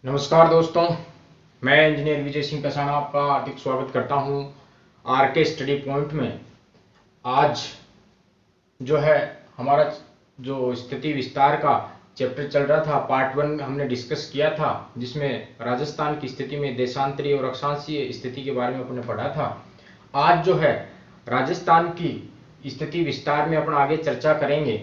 नमस्कार दोस्तों, मैं इंजीनियर विजय सिंह कसाना आपका हार्दिक स्वागत करता हूं आर के स्टडी पॉइंट में। आज जो है हमारा जो स्थिति विस्तार का चैप्टर चल रहा था, पार्ट 1 हमने डिस्कस किया था, जिसमें राजस्थान की स्थिति में देशांतरीय और अक्षांशीय स्थिति के बारे में अपने पढ़ा था। आज जो है राजस्थान की स्थिति विस्तार में अपन आगे चर्चा करेंगे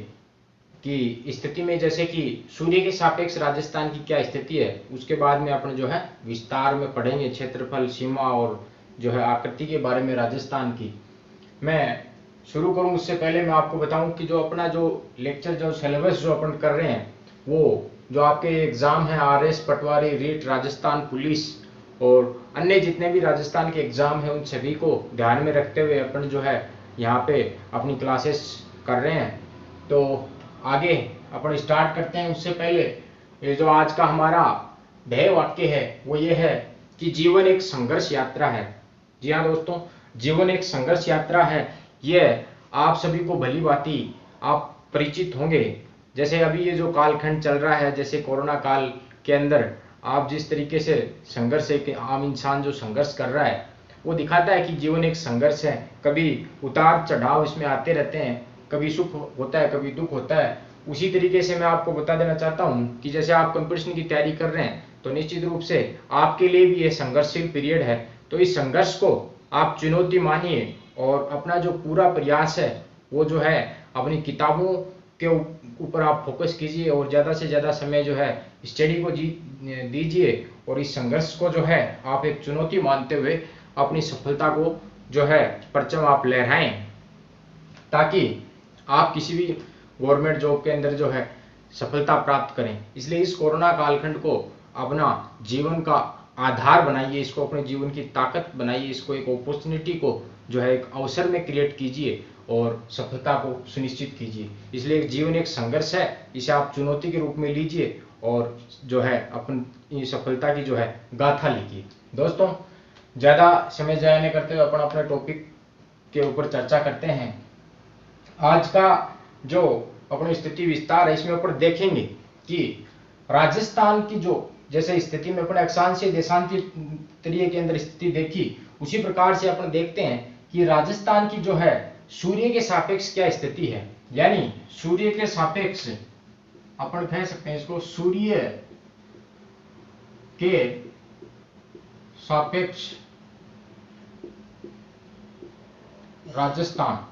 कि स्थिति में जैसे कि सूर्य के सापेक्ष राजस्थान की क्या स्थिति है। उसके बाद में अपन जो है विस्तार में पढ़ेंगे क्षेत्रफल, सीमा और जो है आकृति के बारे में राजस्थान की। मैं शुरू करूं उससे पहले मैं आपको बताऊं कि जो अपना जो लेक्चर जो सिलेबस जो अपन कर रहे हैं, वो जो आपके एग्जाम है RS पटवारी, रीट, राजस्थान पुलिस और अन्य जितने भी राजस्थान के एग्जाम है, उन सभी को ध्यान में रखते हुए अपन जो है यहाँ पे अपनी क्लासेस कर रहे हैं। तो आगे अपन स्टार्ट करते हैं। उससे पहले ये जो आज का हमारा ध्येय वाक्य है वो ये है कि जीवन एक संघर्ष यात्रा है। जी हाँ दोस्तों, जीवन एक संघर्ष यात्रा है। ये आप सभी को भली भांति आप परिचित होंगे। जैसे अभी ये जो कालखंड चल रहा है, जैसे कोरोना काल के अंदर आप जिस तरीके से संघर्ष, एक आम इंसान जो संघर्ष कर रहा है, वो दिखाता है कि जीवन एक संघर्ष है। कभी उतार चढ़ाव इसमें आते रहते हैं, कभी सुख होता है, कभी दुख होता है। उसी तरीके से मैं आपको बता देना चाहता हूं कि जैसे आप कंपटीशन की तैयारी कर रहे हैं, तो निश्चित रूप से आपके लिए भी ये संघर्षशील पीरियड है। तो इस संघर्ष को आप चुनौती मानिए और अपना जो पूरा प्रयास है वो जो है अपनी किताबों के ऊपर आप फोकस कीजिए और ज़्यादा से ज़्यादा समय जो है स्टडी को दीजिए और इस संघर्ष को जो है आप एक चुनौती मानते हुए अपनी सफलता को जो है परचम आप लहराएं, ताकि आप किसी भी गवर्नमेंट जॉब के अंदर जो है सफलता प्राप्त करें। इसलिए इस कोरोना कालखंड को अपना जीवन का आधार बनाइए, इसको अपने जीवन की ताकत बनाइए, इसको एक अपॉर्चुनिटी को जो है एक अवसर में क्रिएट कीजिए और सफलता को सुनिश्चित कीजिए। इसलिए जीवन एक संघर्ष है, इसे आप चुनौती के रूप में लीजिए और जो है अपनी सफलता की जो है गाथा लिखिए। दोस्तों, ज़्यादा समय जाया नहीं करते हुए अपन अपने टॉपिक के ऊपर चर्चा करते हैं। आज का जो अपनी स्थिति विस्तार है, इसमें अपन देखेंगे कि राजस्थान की जो जैसे स्थिति में अपने अक्षांशीय देशांतरीय के अंदर स्थिति देखी, उसी प्रकार से अपन देखते हैं कि राजस्थान की जो है सूर्य के सापेक्ष क्या स्थिति है। यानी सूर्य के सापेक्ष अपन कह सकते हैं इसको, सूर्य के सापेक्ष राजस्थान।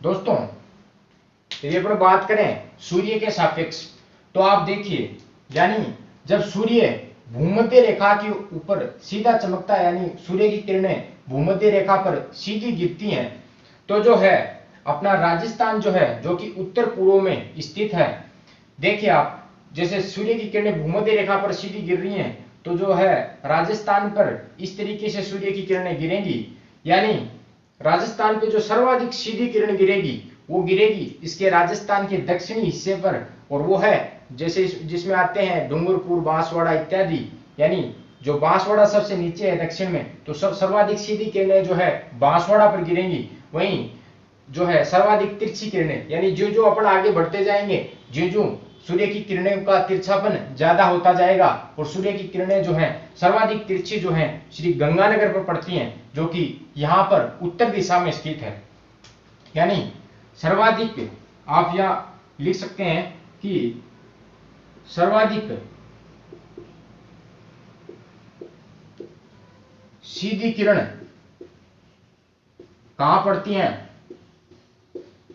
दोस्तों, यदि अपन बात करें सूर्य के सापेक्ष, तो आप देखिए, यानी जब सूर्य भूमध्य रेखा के ऊपर सीधा चमकता है, यानी सूर्य की किरणें भूमध्य रेखा पर सीधी गिरती हैं, तो जो है अपना राजस्थान जो है, जो कि उत्तर पूर्व में स्थित है। देखिए आप, जैसे सूर्य की किरणें भूमध्य रेखा पर सीधी गिर रही हैं, तो जो है राजस्थान पर इस तरीके से सूर्य की किरणें गिरेंगी। यानी राजस्थान पे जो सर्वाधिक सीधी किरण गिरेगी, वो गिरेगी इसके राजस्थान के दक्षिणी हिस्से पर, और वो है जैसे जिसमें आते हैं डूंगरपुर, बांसवाड़ा इत्यादि। यानी जो बांसवाड़ा सबसे नीचे है दक्षिण में, तो सब सर्वाधिक सीधी किरणें जो है बांसवाड़ा पर गिरेंगी। वहीं जो है सर्वाधिक तिरछी किरणें, यानी जो जो अपन आगे बढ़ते जाएंगे, जो जो सूर्य की किरणें का तिरछापन ज्यादा होता जाएगा और सूर्य की किरणें जो हैं सर्वाधिक तिरछी जो हैं श्री गंगानगर पर पड़ती हैं, जो कि यहाँ पर उत्तर दिशा में स्थित है। यानी सर्वाधिक आप यहाँ लिख सकते हैं कि सर्वाधिक सीधी किरण कहां पड़ती हैं?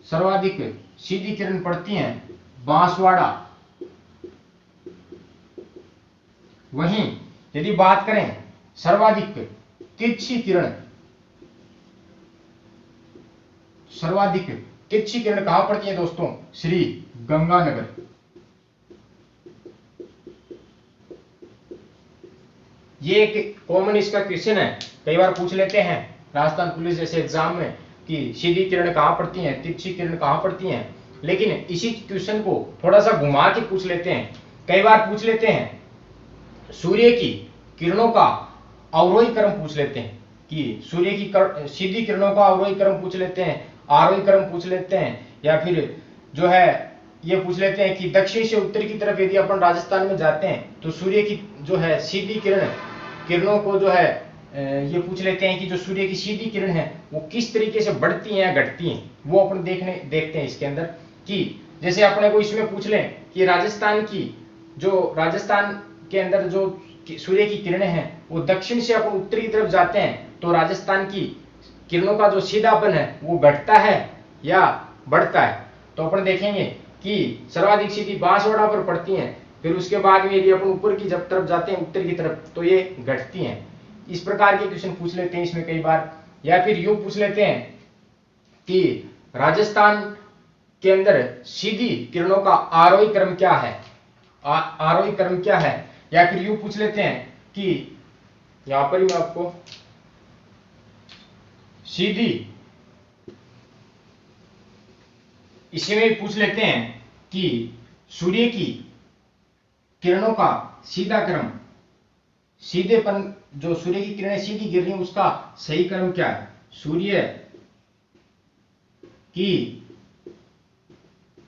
सर्वाधिक सीधी किरण पड़ती हैं बांसवाड़ा। वहीं यदि बात करें सर्वाधिक तिरछी किरण, सर्वाधिक तिरछी किरण कहां पड़ती है दोस्तों? श्री गंगानगर। ये एक कॉमन इसका क्वेश्चन है, कई बार पूछ लेते हैं राजस्थान पुलिस जैसे एग्जाम में कि सीधी किरण कहां पड़ती हैं, तिरछी किरण कहां पड़ती हैं। लेकिन इसी क्वेश्चन को थोड़ा सा घुमा के पूछ लेते हैं। कई बार पूछ लेते हैं सूर्य की किरणों का अवरोही क्रम पूछ लेते हैं, कि सूर्य की सीधी किरणों का अवरोही क्रम पूछ लेते हैं, आरोही क्रम पूछ लेते हैं, या फिर जो है ये पूछ लेते हैं कि दक्षिण से उत्तर की तरफ यदि अपन राजस्थान में जाते हैं तो सूर्य की जो है सीधी किरणों को जो है ये पूछ लेते हैं कि जो सूर्य की सीधी किरण है वो किस तरीके से बढ़ती हैं या घटती हैं, वो अपन देखते हैं इसके अंदर। कि जैसे अपने को इसमें पूछ लें कि राजस्थान के अंदर जो सूर्य की किरणें हैं वो दक्षिण से अपन उत्तर की तरफ जाते हैं तो राजस्थान की किरणों का जो सीधापन है वो घटता है या बढ़ता है। तो अपन देखेंगे कि सर्वाधिक सीधी बांसवाड़ा पर पड़ती हैं, फिर उसके बाद में यदि अपन ऊपर की जब तरफ जाते हैं उत्तर की तरफ तो ये घटती हैं। इस प्रकार के क्वेश्चन पूछ लेते हैं इसमें कई बार। या फिर यूं पूछ लेते हैं कि राजस्थान के अंदर सीधी किरणों का आरोही क्रम क्या है, आरोही क्रम क्या है। या फिर यूं पूछ लेते हैं कि यहां पर ही मैं आपको सीधी इसी में पूछ लेते हैं कि सूर्य की किरणों का सीधा क्रम, सीधेपन, जो सूर्य की किरणें सीधी गिर रही हैं उसका सही क्रम क्या है। सूर्य की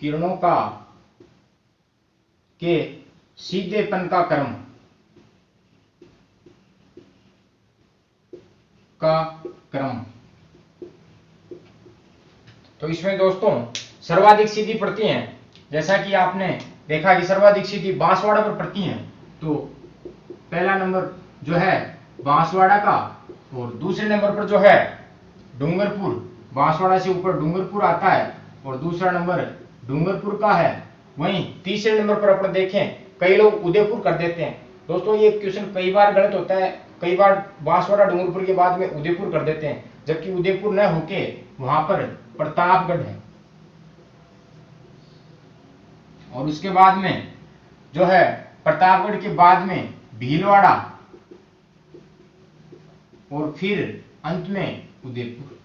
किरणों के सीधेपन का क्रम तो इसमें दोस्तों सर्वाधिक सीधी पड़ती हैं, जैसा कि आपने देखा कि सर्वाधिक सीधी बांसवाड़ा पर पड़ती हैं। तो पहला नंबर जो है बांसवाड़ा का, और दूसरे नंबर पर जो है डूंगरपुर, बांसवाड़ा से ऊपर डूंगरपुर आता है और दूसरा नंबर डूंगरपुर का है। वहीं तीसरे नंबर पर अपन देखें कई लोग उदयपुर कर देते हैं। दोस्तों ये क्वेश्चन कई बार गलत होता है, कई बार बांसवाड़ा डूंगरपुर के बाद में उदयपुर कर देते हैं, जबकि उदयपुर न होके वहां पर प्रतापगढ़ है। और उसके बाद में जो है प्रतापगढ़ के बाद में भीलवाड़ा और फिर अंत में उदयपुर।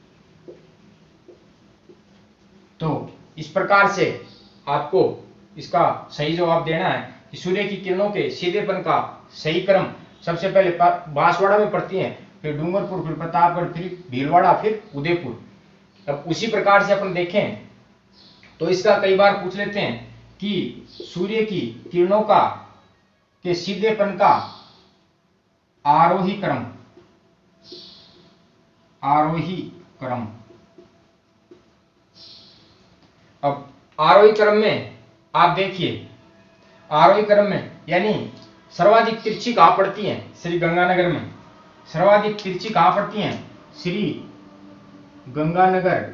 तो इस प्रकार से आपको इसका सही जवाब देना है कि सूर्य की किरणों के सीधेपन का सही क्रम सबसे पहले बांसवाड़ा में पड़ती है, फिर डूंगरपुर, फिर प्रतापगढ़, फिर भीलवाड़ा, फिर उदयपुर। अब उसी प्रकार से अपन देखें तो इसका कई बार पूछ लेते हैं कि सूर्य की किरणों के सीधेपन का आरोही क्रम, अब आरोही क्रम में आप देखिए, आरोही क्रम में यानी सर्वाधिक तिरछी कहां पड़ती है, श्री गंगानगर में। सर्वाधिक तिरछी कहां पड़ती है, श्री गंगानगर।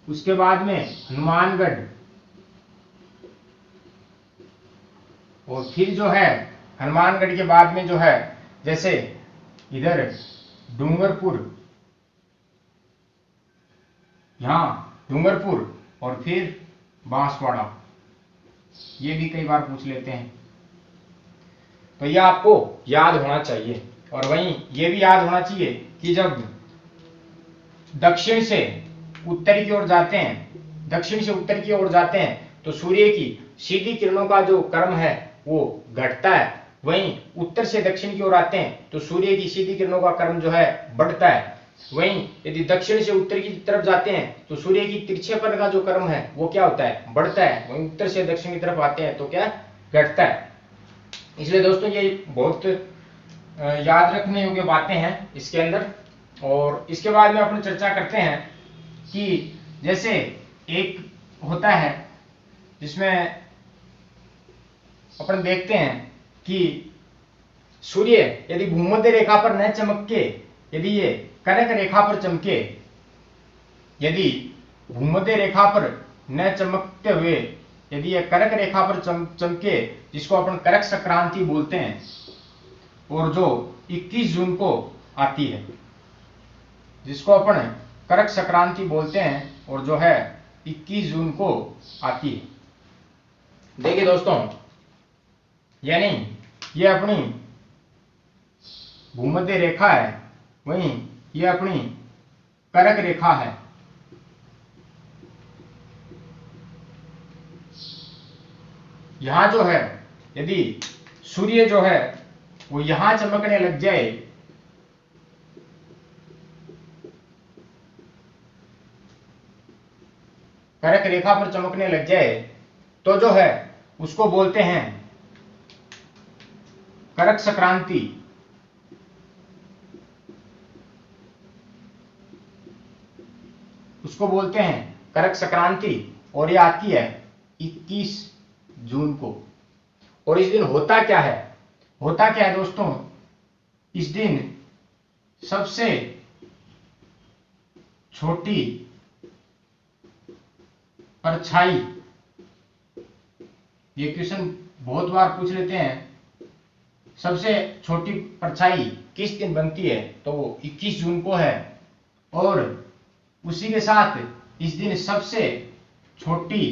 उसके बाद में हनुमानगढ़, और फिर जो है हनुमानगढ़ के बाद में जो है जैसे इधर डूंगरपुर, यहां डूंगरपुर, और फिर बांसवाड़ा, ये भी कई बार पूछ लेते हैं। तो यह आपको याद होना चाहिए। और वहीं ये भी याद होना चाहिए कि जब दक्षिण से उत्तर की ओर जाते हैं, दक्षिण से उत्तर की ओर जाते हैं तो सूर्य की सीधी किरणों का जो क्रम है वो घटता है। वहीं उत्तर से दक्षिण की ओर आते हैं तो सूर्य की सीधी किरणों का क्रम जो है बढ़ता है। वहीं यदि दक्षिण से उत्तर की तरफ जाते हैं तो सूर्य की तिरछेपन का जो क्रम है वो क्या होता है, बढ़ता है। वहीं उत्तर से दक्षिण की तरफ आते हैं तो क्या, घटता है। इसलिए दोस्तों ये बहुत याद रखने योग्य बातें हैं इसके अंदर। और इसके बाद में अपन चर्चा करते हैं कि जैसे एक होता है जिसमें अपन देखते हैं कि सूर्य यदि भूमध्य रेखा पर न चमक के, यदि ये कर्क रेखा पर चमके, यदि भूमध्य रेखा पर न चमकते हुए यदि ये कर्क रेखा पर चमके, जिसको अपन कर्क संक्रांति बोलते हैं, और जो 21 जून को आती है, जिसको अपन कर्क संक्रांति बोलते हैं, और जो है 21 जून को आती है। देखिए दोस्तों, यानी ये अपनी भूमध्य रेखा है, वहीं ये अपनी कर्क रेखा है। यहां जो है यदि सूर्य जो है वो यहां चमकने लग जाए, कर्क रेखा पर चमकने लग जाए तो जो है उसको बोलते हैं कर्क संक्रांति। उसको बोलते हैं कर्क संक्रांति और ये आती है 21 जून को। और इस दिन होता क्या है, होता क्या है दोस्तों, इस दिन सबसे छोटी परछाई, ये क्वेश्चन बहुत बार पूछ लेते हैं, सबसे छोटी परछाई किस दिन बनती है, तो वो 21 जून को है। और उसी के साथ इस दिन सबसे छोटी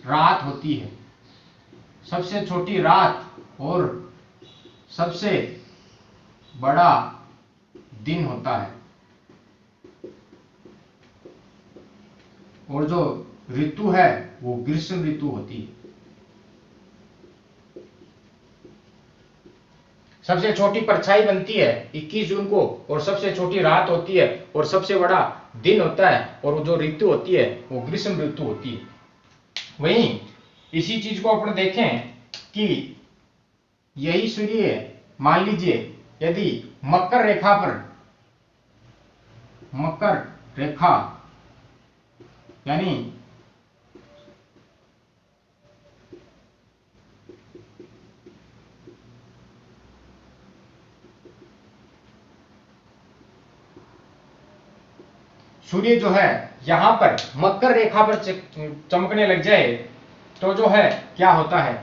रात होती है, सबसे छोटी रात और सबसे बड़ा दिन होता है। और जो ऋतु है वो ग्रीष्म ऋतु होती है। सबसे छोटी परछाई बनती है 21 जून को और सबसे छोटी रात होती है और सबसे बड़ा दिन होता है और जो ऋतु होती है वो ग्रीष्म ऋतु होती है। वहीं इसी चीज को अपन देखें कि यही सूर्य मान लीजिए यदि मकर रेखा पर, मकर रेखा यानी सूर्य जो है यहां पर मकर रेखा पर चमकने लग जाए तो जो है क्या होता है,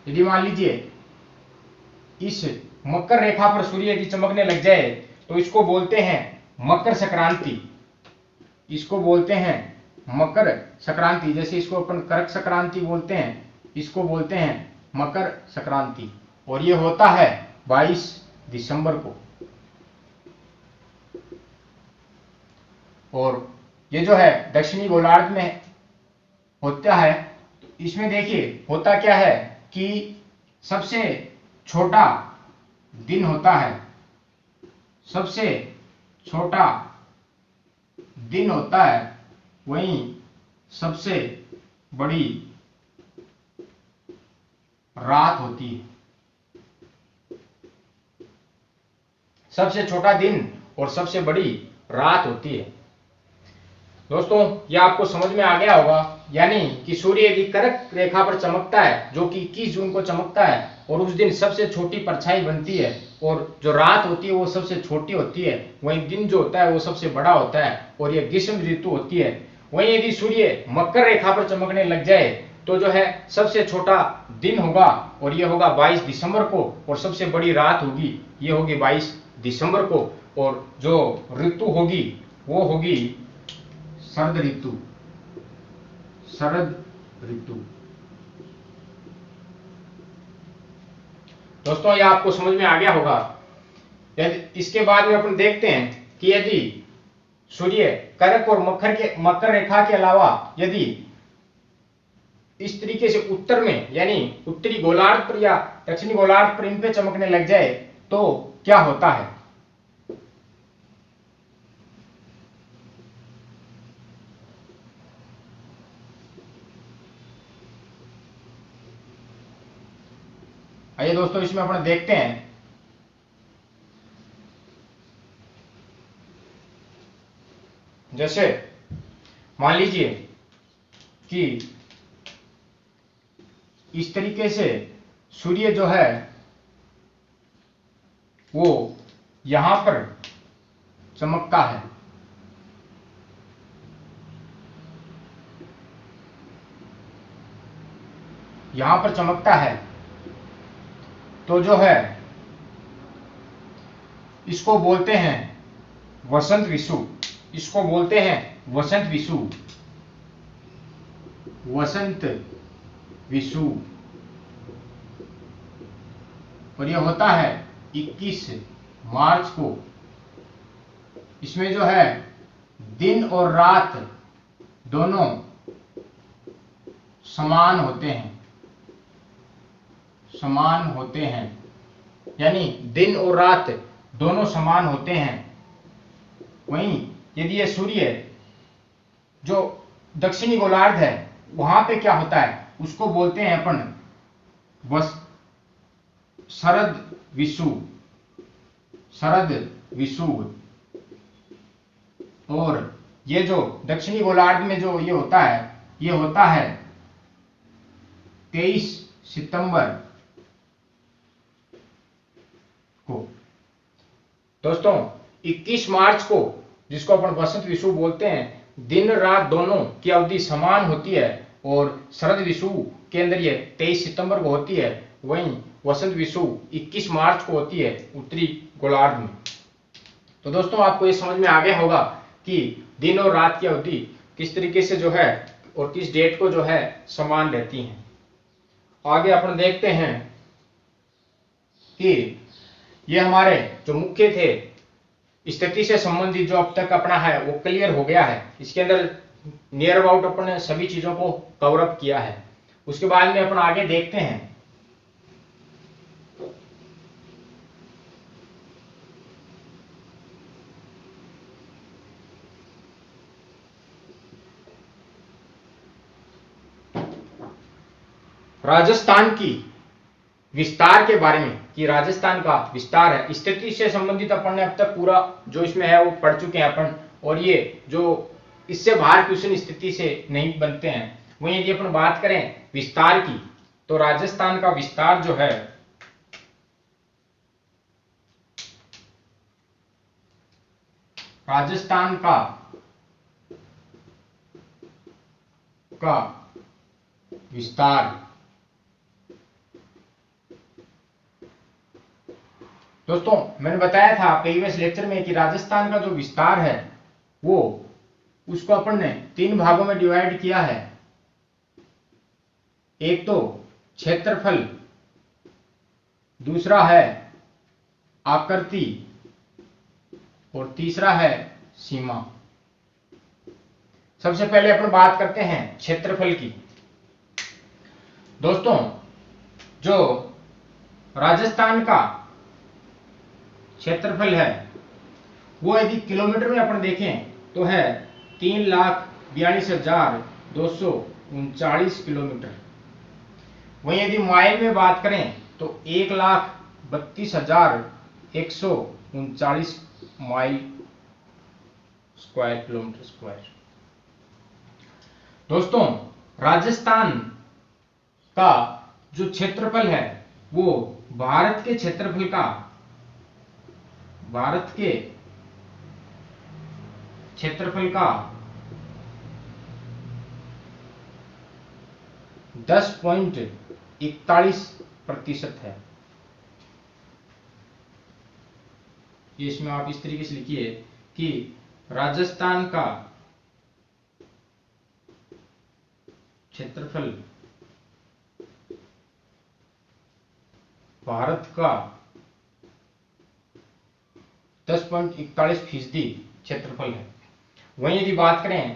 यदि मान लीजिए इस मकर रेखा पर सूर्य यदि चमकने लग जाए तो इसको बोलते हैं मकर संक्रांति। इसको बोलते हैं मकर संक्रांति। जैसे इसको अपन कर्क संक्रांति बोलते हैं, इसको बोलते हैं मकर संक्रांति। और ये होता है 22 दिसंबर को। और ये जो है दक्षिणी गोलार्ध में होता है। तो इसमें देखिए होता क्या है कि सबसे छोटा दिन होता है, सबसे छोटा दिन होता है, वहीं सबसे बड़ी रात होती है। सबसे छोटा दिन और सबसे बड़ी रात होती है। दोस्तों यह आपको समझ में आ गया होगा, यानी कि सूर्य यदि कर्क रेखा पर चमकता है जो कि 21 जून को चमकता है और उस दिन सबसे छोटी परछाई बनती है और जो रात होती है वो सबसे छोटी होती है, वहीं दिन जो होता है वो सबसे बड़ा होता है और यह ग्रीष्म ऋतु होती है। वहीं यदि सूर्य मकर रेखा पर चमकने लग जाए तो जो है सबसे छोटा दिन होगा और यह होगा 22 दिसंबर को और सबसे बड़ी रात होगी, ये होगी 22 दिसंबर को। और जो ऋतु होगी वो होगी शरद ऋतु, शरद ऋतु। दोस्तों ये आपको समझ में आ गया होगा। यदि इसके बाद में अपन देखते हैं कि यदि सूर्य कर्क और मकर रेखा के अलावा यदि इस तरीके से उत्तर में यानी उत्तरी गोलार्ध पर या दक्षिणी गोलार्ध पर इन पे चमकने लग जाए तो क्या होता है। आइए दोस्तों इसमें अपन देखते हैं। जैसे मान लीजिए कि इस तरीके से सूर्य जो है वो यहां पर चमकता है, यहां पर चमकता है, तो जो है इसको बोलते हैं वसंत विषु। इसको बोलते हैं वसंत विषु, वसंत विषु। और यह होता है 21 मार्च को। इसमें जो है दिन और रात दोनों समान होते हैं, समान होते हैं, यानी दिन और रात दोनों समान होते हैं, वहीं यदि ये सूर्य जो दक्षिणी गोलार्ध है वहां पे क्या होता है, उसको बोलते हैं अपन शरद विषुव, शरद विषुव। और ये जो दक्षिणी गोलार्ध में जो ये होता है, ये होता है 23 सितंबर को। दोस्तों 21 मार्च को, जिसको अपन वसंत विषुव बोलते हैं, दिन रात दोनों की अवधि समान होती है और शरद विषुव के अंदर ये 23 सितंबर को होती है, वहीं वसंत विषुव 21 मार्च को होती है उत्तरी गोलार्ध में। तो दोस्तों आपको ये समझ में आ गया होगा कि दिन और रात की अवधि किस तरीके से जो है और किस डेट को जो है समान रहती हैं। आगे अपन देखते हैं कि ये हमारे जो मुख्य थे स्थिति से संबंधित जो अब तक अपना है वो क्लियर हो गया है। इसके अंदर नियर अबाउट अपन ने सभी चीजों को कवर अप किया है। उसके बाद में अपन आगे देखते हैं राजस्थान की विस्तार के बारे में, कि राजस्थान का विस्तार है। स्थिति से संबंधित अपन ने अब तक पूरा जो इसमें है वो पढ़ चुके हैं अपन, और ये जो इससे बाहर क्वेश्चन स्थिति से नहीं बनते हैं। वहीं यदि अपन बात करें विस्तार की, तो राजस्थान का विस्तार जो है राजस्थान का विस्तार, दोस्तों मैंने बताया था प्रीवियस लेक्चर में कि राजस्थान का जो विस्तार है वो उसको अपन ने 3 भागों में डिवाइड किया है। एक तो क्षेत्रफल, दूसरा है आकृति और तीसरा है सीमा। सबसे पहले अपन बात करते हैं क्षेत्रफल की। दोस्तों जो राजस्थान का क्षेत्रफल है वो यदि किलोमीटर में अपन देखें तो है 3,42,239 किलोमीटर। वहीं यदि माइल में बात करें तो 1,32,139 माइल स्क्वायर, किलोमीटर स्क्वायर। दोस्तों राजस्थान का जो क्षेत्रफल है वो भारत के क्षेत्रफल का, भारत के क्षेत्रफल का 10.41% है। ये इसमें आप इस तरीके से लिखिए कि राजस्थान का क्षेत्रफल भारत का 10.41% क्षेत्रफल है। वहीं यदि बात करें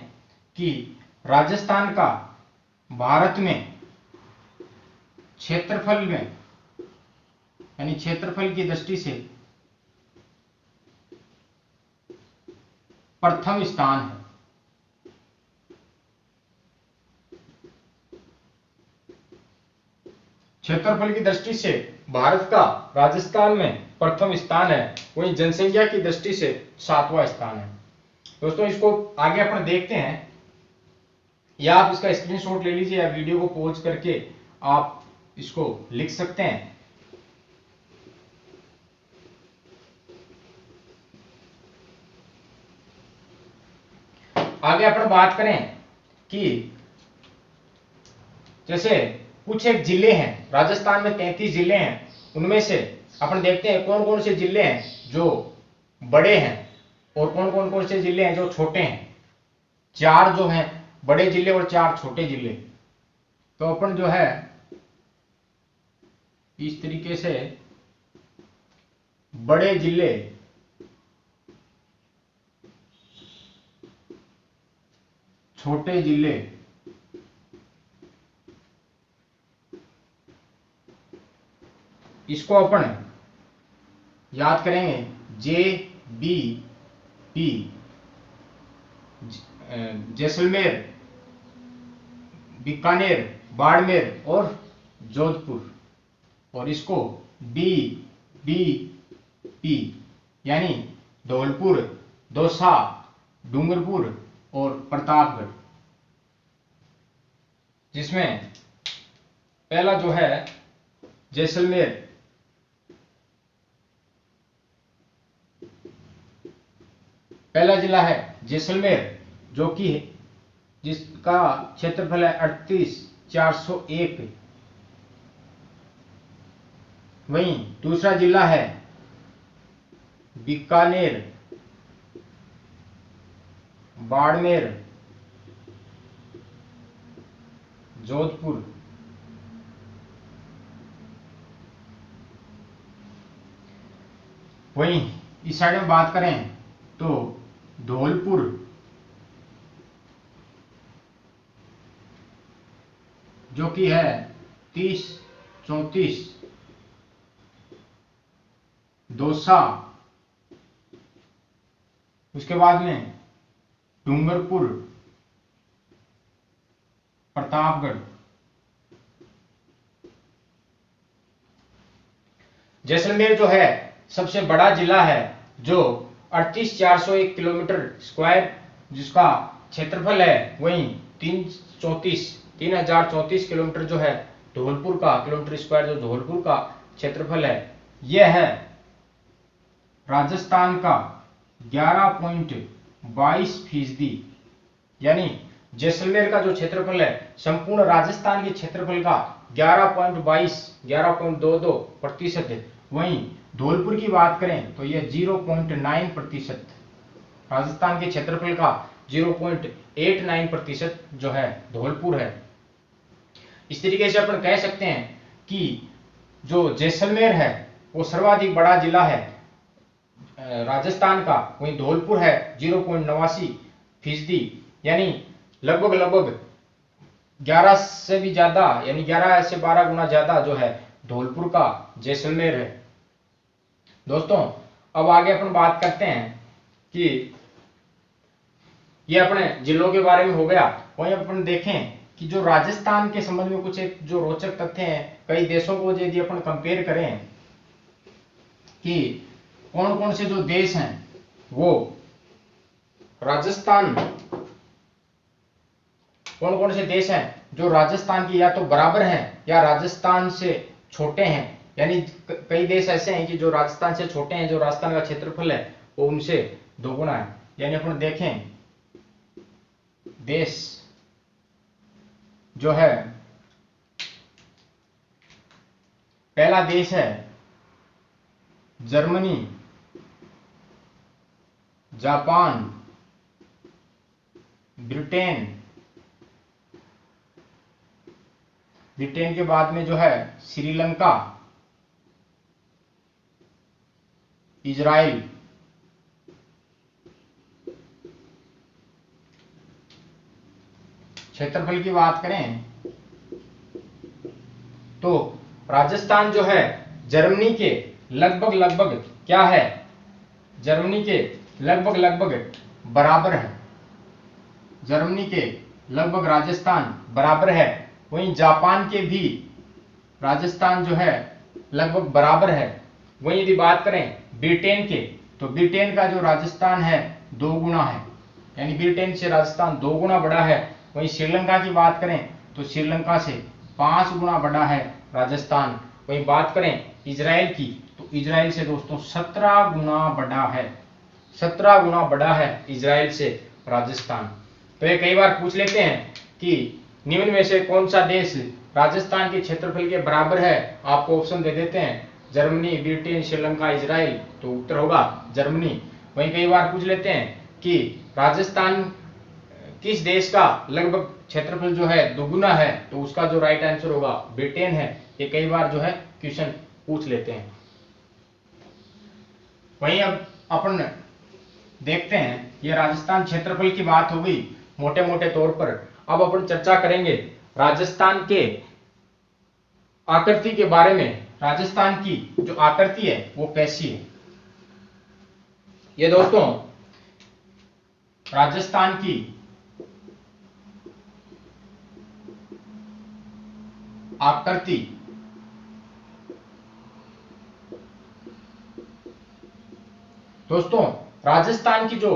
कि राजस्थान का भारत में क्षेत्रफल में, यानी क्षेत्रफल की दृष्टि से प्रथम स्थान है। क्षेत्रफल की दृष्टि से भारत का राजस्थान में प्रथम स्थान है, वहीं जनसंख्या की दृष्टि से 7वां स्थान है। दोस्तों इसको आगे अपन देखते हैं, या आप इसका स्क्रीनशॉट ले लीजिए या वीडियो को पॉज करके आप इसको लिख सकते हैं। आगे अपन बात करें कि जैसे कुछ एक जिले हैं, राजस्थान में 33 जिले हैं, उनमें से अपन देखते हैं कौन कौन से जिले हैं जो बड़े हैं और कौन कौन से जिले हैं जो छोटे हैं। 4 जो हैं बड़े जिले और 4 छोटे जिले। तो अपन जो है इस तरीके से बड़े जिले, छोटे जिले, इसको अपन याद करेंगे JBP, जैसलमेर, बीकानेर, बाड़मेर और जोधपुर, और इसको DBP यानी धौलपुर, दौसा, डूंगरपुर और प्रतापगढ़, जिसमें पहला जो है जैसलमेर, पहला जिला है जैसलमेर, जो कि जिसका क्षेत्रफल है 38,401। वहीं दूसरा जिला है बीकानेर, बाड़मेर, जोधपुर, वहीं इस साइड में बात करें तो धौलपुर, जो कि है 30,34, दौसा, उसके बाद में डूंगरपुर, प्रतापगढ़। जैसलमेर जो है सबसे बड़ा जिला है, जो 38,401 किलोमीटर स्क्वायर जिसका क्षेत्रफल है, वहीं 3,034 किलोमीटर जो है धौलपुर का किलोमीटर स्क्वायर, जो धौलपुर का क्षेत्रफल है, यह है राजस्थान का 11.22%। यानी जैसलमेर का जो क्षेत्रफल है संपूर्ण राजस्थान के क्षेत्रफल का 11.22% है। वहीं धौलपुर की बात करें तो यह 0.9%, राजस्थान के क्षेत्रफल का 0.89% जो है धौलपुर है। इस तरीके से अपन कह सकते हैं कि जो जैसलमेर है वो सर्वाधिक बड़ा जिला है राजस्थान का, वहीं धौलपुर है 0.89%, यानी लगभग 11 से भी ज्यादा, यानी 11 से 12 गुना ज्यादा जो है धौलपुर का जैसलमेर है। दोस्तों अब आगे अपन बात करते हैं कि ये अपने जिलों के बारे में हो गया। वहीं अपन देखें कि जो राजस्थान के संबंध में कुछ एक जो रोचक तथ्य हैं, कई देशों को यदि अपन कंपेयर करें कि कौन कौन से जो देश हैं वो राजस्थान, कौन कौन से देश हैं जो राजस्थान की या तो बराबर हैं या राजस्थान से छोटे हैं, यानी कई देश ऐसे हैं कि जो राजस्थान से छोटे हैं, जो राजस्थान का क्षेत्रफल है वो उनसे दोगुना है। यानी अपन देखें देश जो है, पहला देश है जर्मनी, जापान, ब्रिटेन, ब्रिटेन के बाद में जो है श्रीलंका, इजराइल, क्षेत्रफल की बात करें तो राजस्थान जो है जर्मनी के लगभग क्या है, जर्मनी के लगभग बराबर है, जर्मनी के लगभग राजस्थान बराबर है। वहीं जापान के भी राजस्थान जो है लगभग बराबर है। वहीं यदि बात करें ब्रिटेन के, तो ब्रिटेन का जो राजस्थान है 2 गुना है, यानी ब्रिटेन से राजस्थान 2 गुना बड़ा है। वहीं श्रीलंका की बात करें तो श्रीलंका से 5 गुना बड़ा है राजस्थान। वहीं बात करें इजराइल की, तो इजराइल से दोस्तों 17 गुना बड़ा है, 17 गुना बड़ा है इजराइल से राजस्थान। तो ये कई बार पूछ लेते हैं कि निम्न में से कौन सा देश राजस्थान के क्षेत्रफल के बराबर है, आपको ऑप्शन दे देते हैं जर्मनी, ब्रिटेन, श्रीलंका, इजराइल, तो उत्तर होगा जर्मनी। वहीं कई बार पूछ लेते हैं कि राजस्थान किस देश का लगभग क्षेत्रफल जो है दोगुना है, तो उसका जो राइट आंसर होगा ब्रिटेन है। ये कई बार जो है क्वेश्चन पूछ लेते हैं। वहीं अब अपन देखते हैं, ये राजस्थान क्षेत्रफल की बात हो गई मोटे मोटे तौर पर। अब अपन चर्चा करेंगे राजस्थान के आकृति के बारे में। राजस्थान की जो आकृति है वो कैसी है। ये दोस्तों राजस्थान की आकृति दोस्तों राजस्थान की जो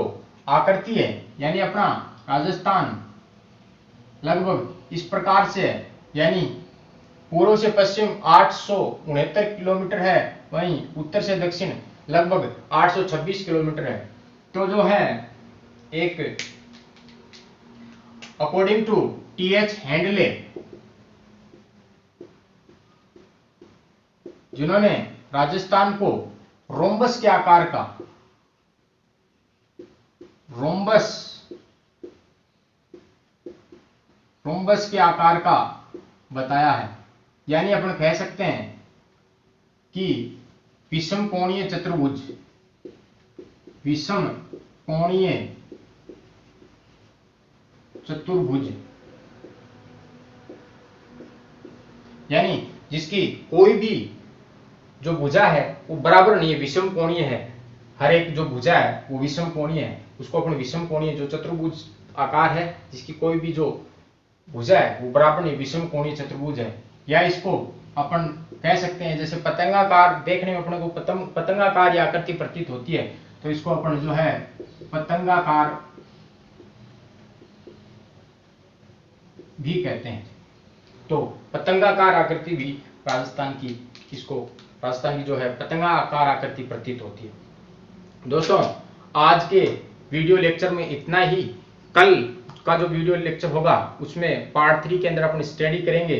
आकृति है यानी अपना राजस्थान लगभग इस प्रकार से है, यानी पूर्व से पश्चिम 869 किलोमीटर है, वहीं उत्तर से दक्षिण लगभग 826 किलोमीटर है। तो जो है एक अकॉर्डिंग टू टीएच हैंडले, जिन्होंने राजस्थान को रोम्बस के आकार का रोम्बस के आकार का बताया है, यानी अपन कह सकते हैं कि विषम कोणीय चतुर्भुज, विषम कोणीय चतुर्भुज, यानी जिसकी कोई भी जो भुजा है वो बराबर नहीं है, विषम कोणीय है। हर एक जो भुजा है वो विषम कोणीय है, उसको अपन विषम कोणीय जो चतुर्भुज आकार है जिसकी कोई भी जो भुजा है वो बराबर नहीं, विषम कोणीय चतुर्भुज है। या इसको अपन कह सकते हैं जैसे पतंगाकार, देखने में अपने को पतंगाकार आकृति प्रतीत होती है, तो इसको अपन जो है पतंगाकार भी कहते हैं। तो पतंगाकार आकृति भी राजस्थान की जो है पतंगाकार आकृति प्रतीत होती है। दोस्तों आज के वीडियो लेक्चर में इतना ही। कल का जो वीडियो लेक्चर होगा उसमें पार्ट 3 के अंदर अपन स्टडी करेंगे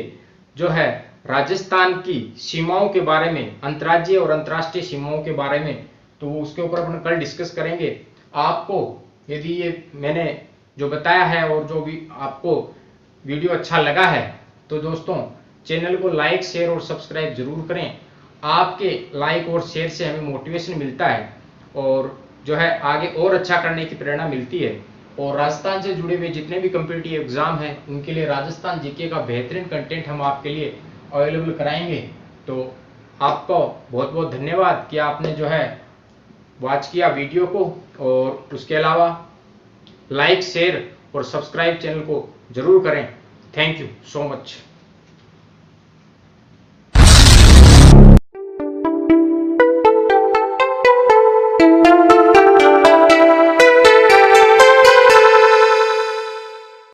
जो है राजस्थान की सीमाओं के बारे में, अंतर्राज्यीय और अंतर्राष्ट्रीय सीमाओं के बारे में। तो उसके ऊपर अपन कल डिस्कस करेंगे। आपको यदि ये मैंने जो बताया है और जो भी आपको वीडियो अच्छा लगा है तो दोस्तों चैनल को लाइक, शेयर और सब्सक्राइब जरूर करें। आपके लाइक और शेयर से हमें मोटिवेशन मिलता है और जो है आगे और अच्छा करने की प्रेरणा मिलती है। और राजस्थान से जुड़े हुए जितने भी कॉम्पिटिटिव एग्जाम हैं उनके लिए राजस्थान जीके का बेहतरीन कंटेंट हम आपके लिए अवेलेबल कराएंगे। तो आपको बहुत बहुत धन्यवाद कि आपने जो है वॉच किया वीडियो को, और उसके अलावा लाइक, शेयर और सब्सक्राइब चैनल को जरूर करें। Thank you so much.